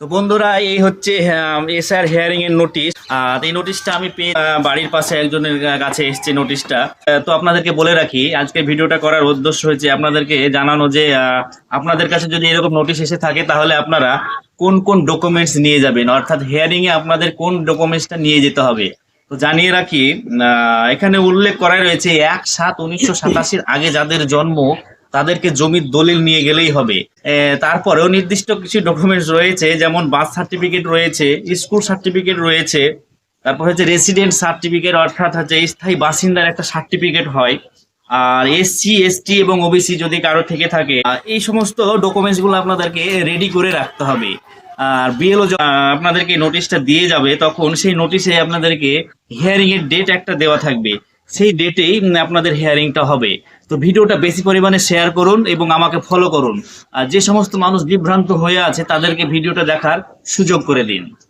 তো বন্ধুরা, এই হচ্ছে এসআর হিয়ারিং এর নোটিশ। এই নোটিশটা আমি পেয়ে বাড়ির পাশে একজনের কাছে এসেছে নোটিশটা। তো আপনাদেরকে বলে রাখি, আজকে ভিডিওটা করার উদ্দেশ্য হচ্ছে আপনাদেরকে জানানো যে আপনাদের কাছে যদি এরকম নোটিশ এসে থাকে তাহলে আপনারা কোন কোন ডকুমেন্টস নিয়ে যাবেন, অর্থাৎ হিয়ারিং এ আপনাদের কোন ডকুমেন্টসটা নিয়ে যেতে হবে। তো জানিয়ে রাখি, এখানে উল্লেখ করা রয়েছে 1/7/1987 আগে যাদের জন্ম তাদেরকে জমির দলিল নিয়ে গেলেই হবে। তারপরেও নির্দিষ্ট কিছু ডকুমেন্টস রয়েছে, যেমন বার্থ সার্টিফিকেট রয়েছে, স্কুল সার্টিফিকেট রয়েছে, তারপর হচ্ছে রেসিডেন্ট সার্টিফিকেট, অর্থাৎ হচ্ছে স্থায়ী বাসিন্দার একটা সার্টিফিকেট হয়। আর এসসি এসটি এবং ওবিসি যদি কারো থেকে থাকে, এই সমস্ত ডকুমেন্টস গুলো আপনাদেরকে রেডি করে রাখতে হবে। আর বিএলও আপনাদেরকে নোটিশটা দিয়ে যাবে, তখন সেই নোটিশে আপনাদেরকে হিয়ারিং এর ডেট একটা দেওয়া থাকবে, সেই ডেটেই আপনাদের হিয়ারিংটা হবে। তো ভিডিওটা বেশি পরিমাণে শেয়ার করুন এবং আমাকে ফলো করুন। আর যে সমস্ত মানুষ বিভ্রান্ত হয়ে আছে তাদেরকে ভিডিওটা দেখার সুযোগ করে দিন।